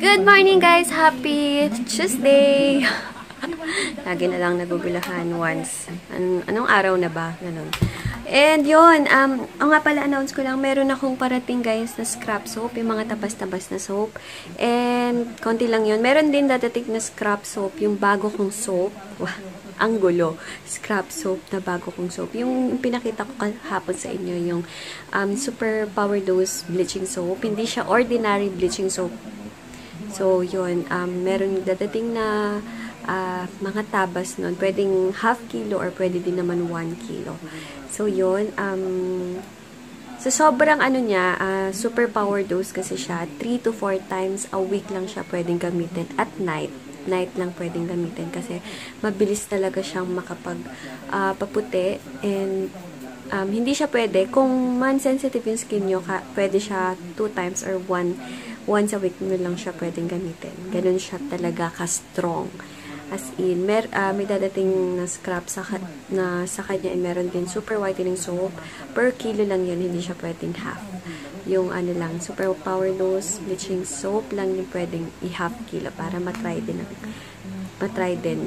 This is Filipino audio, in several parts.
Good morning guys! Happy Tuesday! Lagi na lang nagugulahan once. Anong araw na ba? Ganun. And yun, nga pala announce ko lang, meron akong parating guys na scrap soap, yung mga tabas-tabas na soap. And konti lang yun. Meron din dadating na scrap soap, yung bago kong soap. Wow, ang gulo. Scrap soap na bago kong soap. Yung pinakita ko kahapon sa inyo, yung super power dose bleaching soap. Hindi siya ordinary bleaching soap. So, yun, meron dadating na mga tabas nun. Pwedeng half kilo or pwede din naman 1 kilo. So, yun, so sobrang ano niya, super power dose kasi siya. 3 to 4 times a week lang siya pwedeng gamitin at night. Night lang pwedeng gamitin kasi mabilis talaga siyang paputi and hindi siya pwede. Kung man-sensitive yung skin nyo, pwede siya 2 times or once a week nyo lang siya pwedeng gamitin. Ganun siya talaga ka-strong. As in, may dadating na scrap sa kanya and meron din super whitening soap. Per kilo lang yun, hindi siya pwedeng half. Yung ano lang, super power dose bleaching soap lang yung pwedeng i-half kilo para matry din.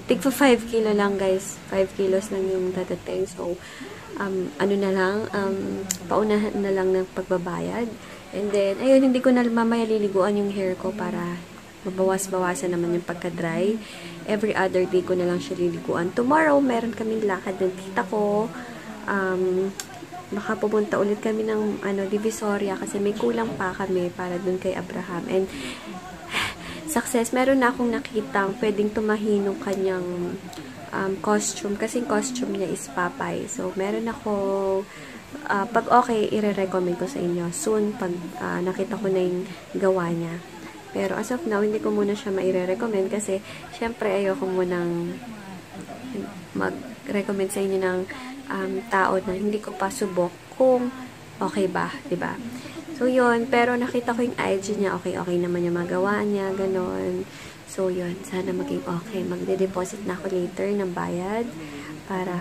Tig for 5 kilo lang guys. 5 kilos lang yung dadating. So, ano na lang, paunahan na lang ng pagbabayad. And then, ayun, hindi ko na mamaya liliguan yung hair ko para mabawas-bawasan naman yung pagka-dry. Every other day ko na lang siya liliguan. Tomorrow, meron kaming lakad ng tita ko. Baka pupunta ulit kami ng Divisoria kasi may kulang pa kami para dun kay Abraham. And, success, meron na akong nakitang pwedeng tumahin ng kanyang costume. Kasi yung costume niya is Papay. So, meron ako pag okay, i-recommend ko sa inyo. Soon, pag nakita ko na yung gawa niya. Pero as of now, hindi ko muna siya ma-recommend kasi syempre ayoko munang mag-recommend sa inyo ng tao na hindi ko pa subok kung okay ba, diba? So, yun. Pero nakita ko yung IG niya. Okay naman yung magawa niya. Ganon. So, yun. Sana maging okay. Magde-deposit na ako later ng bayad para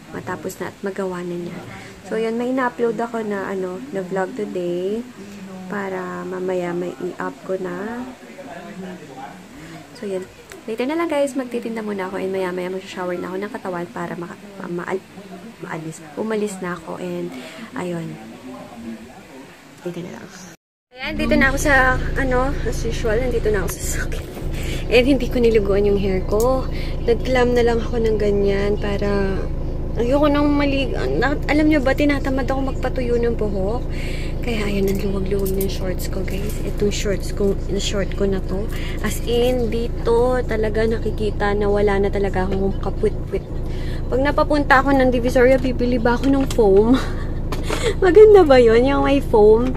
matapos na at magawa na niya. So, yun. May na-upload ako na vlog today para mamaya may i-up ko na. So, yun. Later na lang guys, magtitinda muna ako and maya-maya mag-shower na ako ng katawan para umalis na ako and ayun. Dito na lang. Ayan, dito na ako sa as usual, nandito na ako sa sakit. And hindi ko niliguan yung hair ko. Nag-glam na lang ako ng ganyan para ayoko nang alam nyo ba, tinatamad ako magpatuyo ng buhok. Kaya ayan, ang luwag-luwag ng shorts ko, guys. Itong short ko na to. As in, dito talaga nakikita na wala na talaga akong kapwit-wit. Pag napapunta ako ng Divisoria, bibili ba ako ng foam? Maganda ba yun? Yung may foam.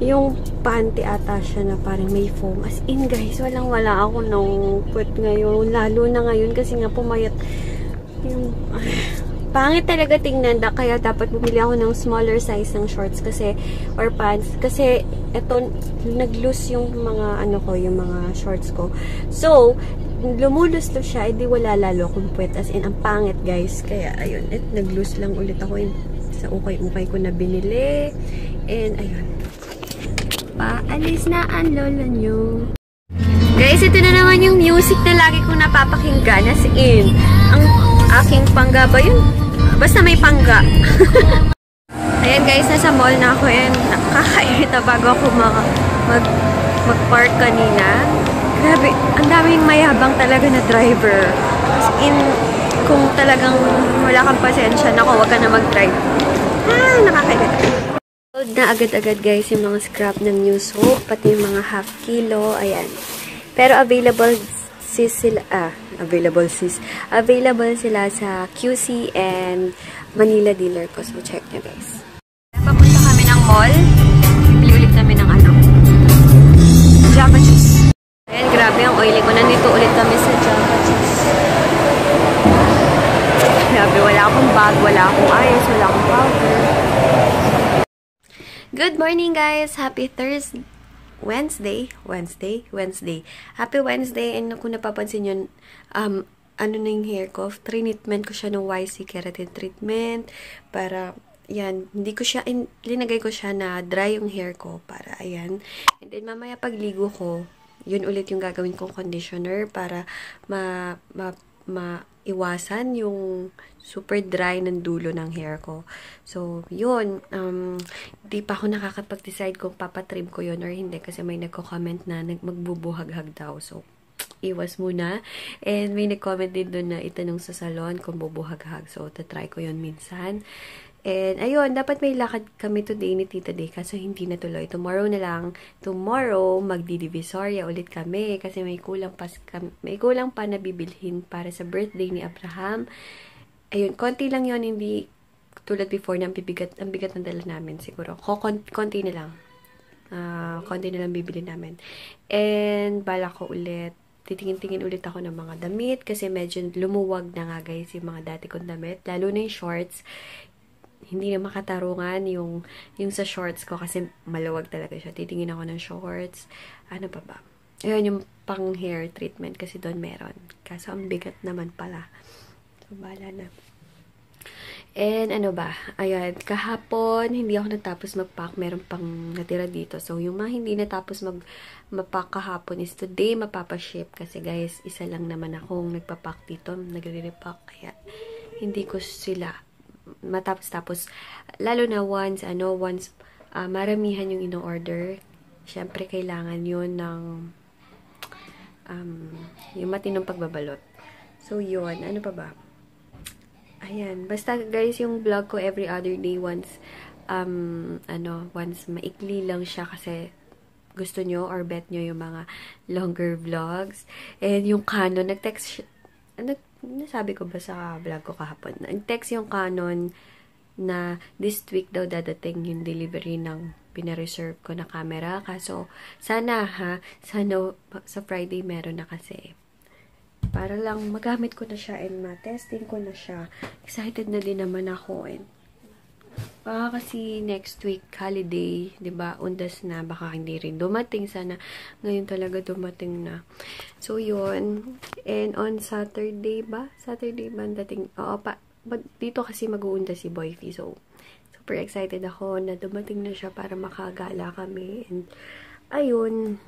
Yung panty ata siya na parang may foam. As in, guys, walang-wala ako ng puwet ngayon. Lalo na ngayon kasi nga pumayat yung pangit talaga tingnan, kaya dapat bumili ako ng smaller size ng shorts kasi or pants kasi eto nag-loose yung mga yung mga shorts ko. So, lumulus to siya, edi wala lalo akong puwet. As in, ang pangit guys. Kaya ayun, nag-loose lang ulit ako sa ukay-ukay ko na binili. And ayun. Paalis na ang lola nyo. Guys, ito na naman yung music na lagi kong napapakinggan. As in, ang aking pangga ba yun? Basta may pangga. Ayan guys, nasa mall na ako and nakakairita bago ako mag-park kanina. Grabe, ang daming mayabang talaga na driver. As in, kung talagang wala kang pasensya, naku, wag ka na mag-drive. Nakakairita. Load na agad-agad guys yung mga scrap ng new soap, pati yung mga half kilo. Ayan. Pero available sila sa QC and Manila dealer ko. So, check nyo guys. Papunta kami ng mall. Bili ulit kami ng Java Juice. Ayan, grabe ang oily ko. Nandito ulit kami sa Java Juice. Grabe, wala akong bag, wala akong ayos, wala akong powder. Good morning guys! Happy Thursday! Wednesday. Happy Wednesday. And kung napapansin yun, na yung hair ko, trinitment ko siya ng YC keratin treatment para Yan, hindi ko siya, linagay ko siya na dry yung hair ko para, ayan. And And then, mamaya pagligo ko, yun ulit yung gagawin kong conditioner para maiwasan yung super dry ng dulo ng hair ko. So, yun. Di pa ako nakakapag-decide kung papatrim ko yun or hindi kasi may nagko-comment na magbubuhaghag daw. So, iwas muna. And may nag-comment din doon na itanong sa salon kung bubuhaghag. So, tatry ko yun minsan. And, ayun, dapat may lakad kami today ni Tita Day kaso hindi natuloy. Tomorrow na lang. Tomorrow, magdi-Divisoria ulit kami kasi may kulang pa na bibilhin para sa birthday ni Abraham. Ayun, konti lang yon, hindi tulad before na ang bigat ng dala namin siguro. Konti na lang. Konti na lang bibili namin. And, bala ko ulit. Titingin-tingin ulit ako ng mga damit kasi medyo lumuwag na nga guys yung mga dati kong damit. Lalo na yung shorts. Hindi na makatarungan yung sa shorts ko kasi maluwag talaga siya. Titingin ako ng shorts. Ano pa ba? Ayun, yung pang hair treatment kasi doon meron. Kaso ang bigat naman pala. So, bahala na. And ano ba? Ayan, kahapon, hindi ako natapos mag-pack. Meron pang natira dito. So, yung mga hindi natapos mag-pack kahapon is today mapapaship. Kasi guys, isa lang naman akong nagpapack dito. Nagre-repack. Kaya, hindi ko sila matapos-tapos. Lalo na once maramihan yung ino-order. Syempre, kailangan yun ng yung matinong pagbabalot. So, yun. Ano pa ba? Ayan. Basta, guys, yung vlog ko every other day once maikli lang siya kasi gusto nyo or bet nyo yung mga longer vlogs. And yung Canon, nag-text nasabi ko ba sa vlog ko kahapon? Nag-text yung Canon na this week daw dadating yung delivery ng pinareserve ko na camera. Kaso, sana sa Friday meron na kasi. Para lang magamit ko na siya and ma-testing ko na siya. Excited na din naman ako. And baka kasi next week, holiday, 'di ba? Undas na, baka hindi rin dumating. Sana ngayon talaga dumating na. So, yun. And on Saturday ba dating? Oo, dito kasi mag-uundas si Boyfie. So, super excited ako na dumating na siya para makagala kami. And, ayun.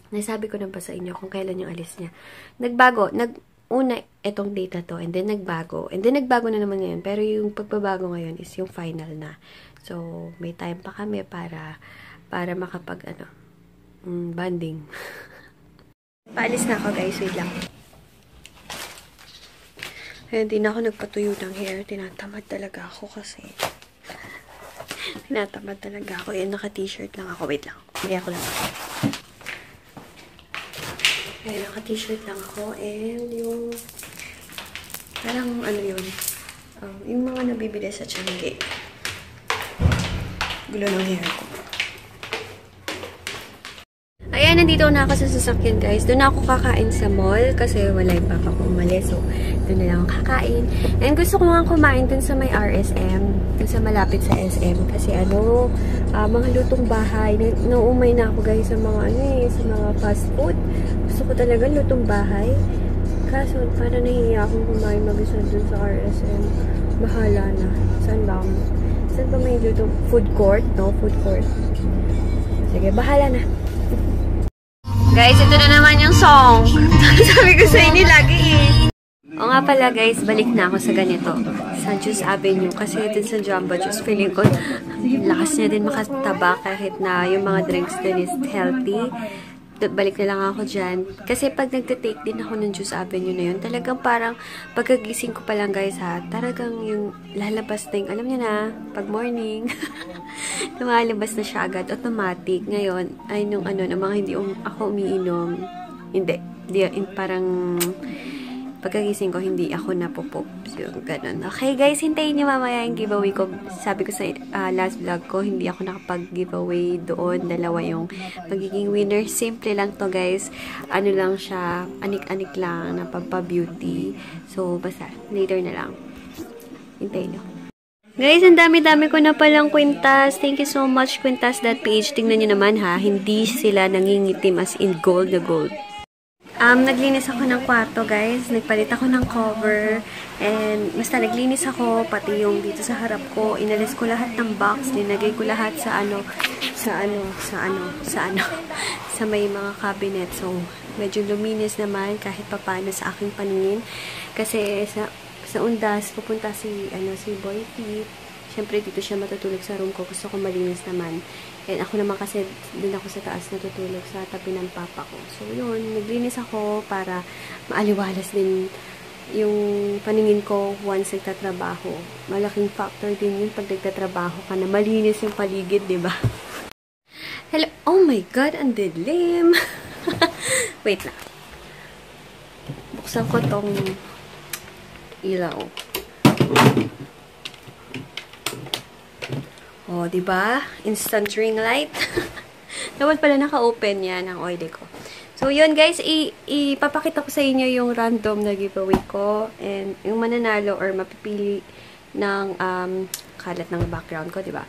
Nasabi ko na ba sa inyo kung kailan yung alis niya. Una, etong data to, and then nagbago. And then nagbago na naman ngayon. Pero yung pagbabago ngayon is yung final na. So, may time pa kami para makapag, banding. Paalis na ako, guys. Wait lang. Ayun, di na ako nagpatuyo ng hair. Tinatamad talaga ako kasi. Ayun, naka-t-shirt lang ako. Wait lang. Maya ko lang. Ayun, naka-t-shirt lang ako. And yung parang yung mga nabibili sa Changi. Gulo ng hair ko. Ayan, nandito na ako sa sasakyan, guys. Doon ako kakain sa mall kasi wala yung papa ko umalis. So, doon na lang ako kakain. And gusto ko nga kumain doon sa may RSM. Doon sa malapit sa SM. Kasi mga lutong bahay. Naumay na ako, guys, sa mga sa mga fast food. Gusto ko talaga lutong bahay. Kaso, parang nahihiya akong kumain mag-isa doon sa RSM. Bahala na. Saan ba may lutong food court? No, food court. Sige, bahala na. Guys, ito na naman yung song. Sabi ko sa inyo lagi O nga pala guys, balik na ako sa ganito. Sa Juice Avenue. Kasi dun sa Jumbo Juice, feeling ko, lakas niya din makataba kahit na yung mga drinks din is healthy. Balik na lang ako dyan. Kasi pag nagtitake din ako ng Juice Avenue na yun, talagang parang pagkagising ko pa lang guys talagang yung lalabas na yung, alam niyo na, pag morning, lumalabas na siya agad, automatic. Ngayon, ay nung ng mga hindi ako umiinom, parang pagkagising ko, hindi ako napupop. So, ganun. Okay, guys, hintayin niyo mamaya yung giveaway ko. Sabi ko sa last vlog ko, hindi ako nakapag-giveaway doon. Dalawa yung magiging winner. Simple lang to, guys. Ano lang siya, anik-anik lang na pampa-beauty. So, basta, later na lang. Hintayin niyo. Guys, ang dami-dami ko na palang kwintas. Thank you so much, kwintas.ph. Tingnan niyo naman ha, hindi sila nangingitim as in gold na gold. Naglinis ako ng kwarto, guys. Nagpalit ako ng cover. And, basta naglinis ako, pati yung dito sa harap ko. Inalis ko lahat ng box. Linagay ko lahat sa sa may mga cabinet. So, medyo luminis naman kahit papano sa aking paningin. Kasi sa undas, pupunta si Boy T. Siyempre, dito siya matutulog sa room ko. Gusto ko malinis naman. And ako naman kasi, din ako sa taas natutulog sa tabi ng papa ko. So, yun. Naglinis ako para maaliwalas din yung paningin ko once nagtatrabaho. Malaking factor din yun pag nagtatrabaho ka na malinis yung paligid, diba? Hello. Oh my God, ang dilim. Wait na. Buksan ko tong ilaw. Oh, diba? Instant ring light. Dapat pala naka-open yan ang oily ko. So, yun guys, ipapakita ko sa inyo yung random na giveaway ko. And yung mananalo or mapipili ng kalat ng background ko, diba?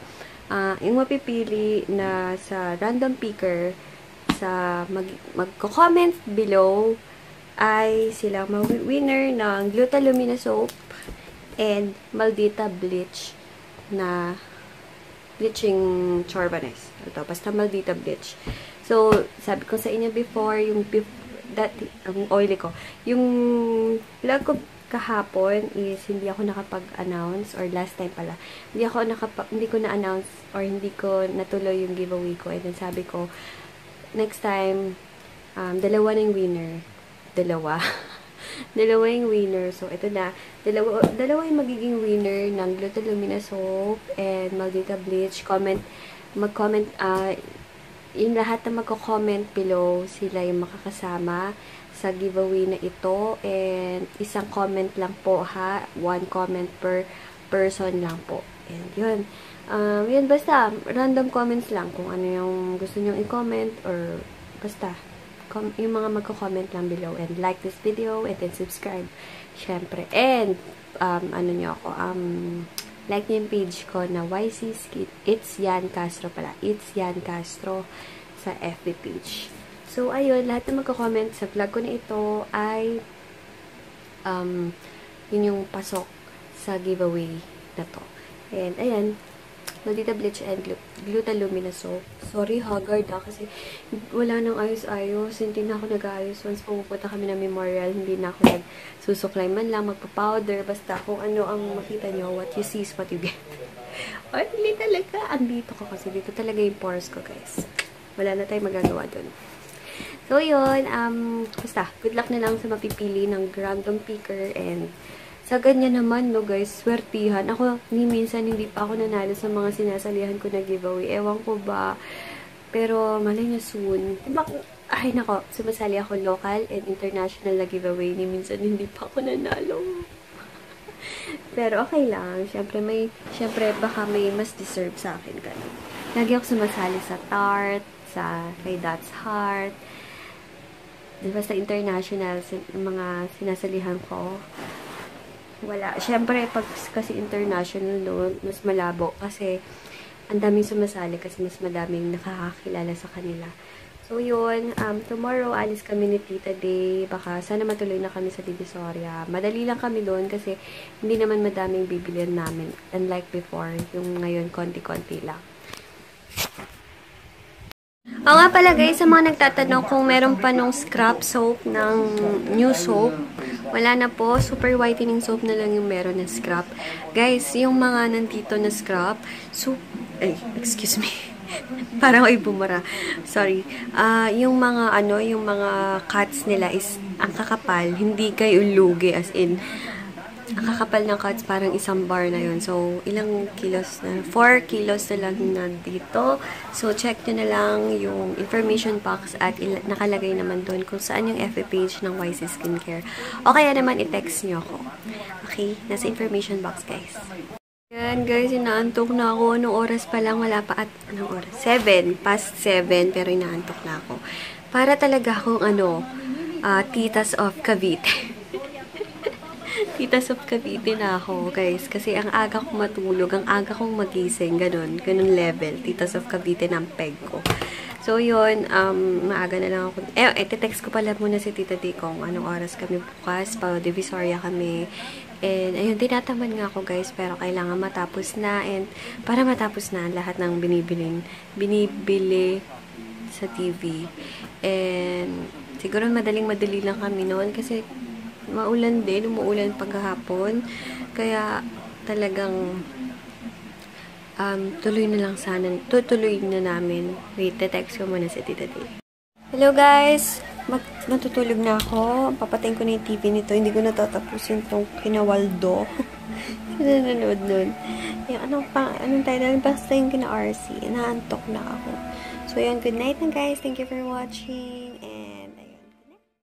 Yung mapipili na sa random picker sa magko-comment below ay silang winner ng Gluta-Lumina soap and Maldita bleach na bleaching Chorbanes. Ito, basta Maldita bleach. So, sabi ko sa inyo before, yung oily ko. Yung vlog ko kahapon is hindi ako nakapag-announce or last time pala. Hindi ko na-announce or hindi ko natuloy yung giveaway ko. And then sabi ko, next time, dalawa na yung winner. Dalawa yung winner. So, ito na. Dalawa yung magiging winner ng Gluta-Lumina soap and Maldita bleach. Mag-comment, yung lahat na magko-comment below, sila yung makakasama sa giveaway na ito. And isang comment lang po, ha? One comment per person lang po. And yun. Yun, basta, random comments lang kung ano yung gusto nyong i-comment or basta, yung mga magko-comment lang below. And like this video and then subscribe. Syempre. And, like niyo yung page ko na YC Skin. It's Yan Castro pala. It's Yan Castro sa FB page. So, ayun, lahat na magko-comment sa vlog ko na ito ay yun yung pasok sa giveaway na to. And, ayan, Maldita bleach and Gluta-Lumina soap. Sorry, haggard kasi wala nang ayos-ayos. Hindi na ako nag-ayos. Once pumupunta kami ng memorial, hindi na ako nagsusuklay man lang, magpa-powder. Basta kung ano ang makita nyo, what you see is what you get. Or, hindi talaga. Andito ko kasi. Dito talaga yung pores ko, guys. Wala na tayong magagawa dun. So, yun. Basta, good luck na lang sa mapipili ng random picker and sa ganyan naman, no guys, swertihan. Ako, minsan hindi pa ako nanalo sa mga sinasalihan ko na giveaway. Ewan ko ba. Pero, malay na soon. Diba, ay nako, sumasali ako local and international na giveaway. Minsan hindi pa ako nanalo. Pero, okay lang. Siyempre, baka may mas deserve sa akin. Ganun. Lagi ako sumasali sa Tarte, sa kay That's Heart. Diba, sa international, mga sinasalihan ko. Wala. Siyempre, pag kasi international, no, mas malabo. Kasi, ang daming sumasali kasi mas madaming nakakakilala sa kanila. So, yun. Tomorrow, alis kami ni Tita Day. Baka, sana matuloy na kami sa Divisoria. Madali lang kami doon kasi hindi naman madaming bibilihan namin. Unlike before, yung ngayon, konti-konti lang. Oo nga pala guys, sa mga nagtatanong kung meron pa nung scrap soap ng new soap, wala na po. Super whitening soap na lang yung meron na scrap. Guys, yung mga nandito na scrap, excuse me. Parang ay bumara. Sorry. Yung mga cuts nila is ang kakapal. Hindi kayo lugi as in. Ang kakapal ng cuts, parang isang bar na yun. So, ilang kilos na? 4 kilos na lang na dito. So, check nyo na lang yung information box at nakalagay naman doon kung saan yung FB page ng YC Skincare. O kaya naman, i-text nyo ako. Okay? Nasa information box, guys. Yan, guys. Inaantok na ako. Anong oras pa lang? Wala pa at anong oras? 7. Past 7. Pero inaantok na ako. Para talaga akong Titas of Cavite. Titas of Cavite na ako, guys. Kasi ang aga kong matulog, ang aga kong magising, ganun level. Titas of Cavite ng peg ko. So, yun, maaga na lang ako. Text ko pala muna si Tita D kung anong oras kami bukas. Pa Divisoria kami. And, ayun, tinatamad nga ako guys, pero kailangan matapos na. And, para matapos na lahat ng binibili sa TV. And, siguro madali lang kami noon kasi maulan din, umuulan paghapon. Kaya, talagang tutuloy na namin. Wait, text ko muna si Tita Day. Hello guys! Matutulog na ako. Papatayin ko na yung TV nito. Hindi ko natatapusin itong kinawaldo. Sino nanonood nun? Yung anong title? Basta yung kina-RC. Inaantok na ako. So yun, good night na guys. Thank you for watching.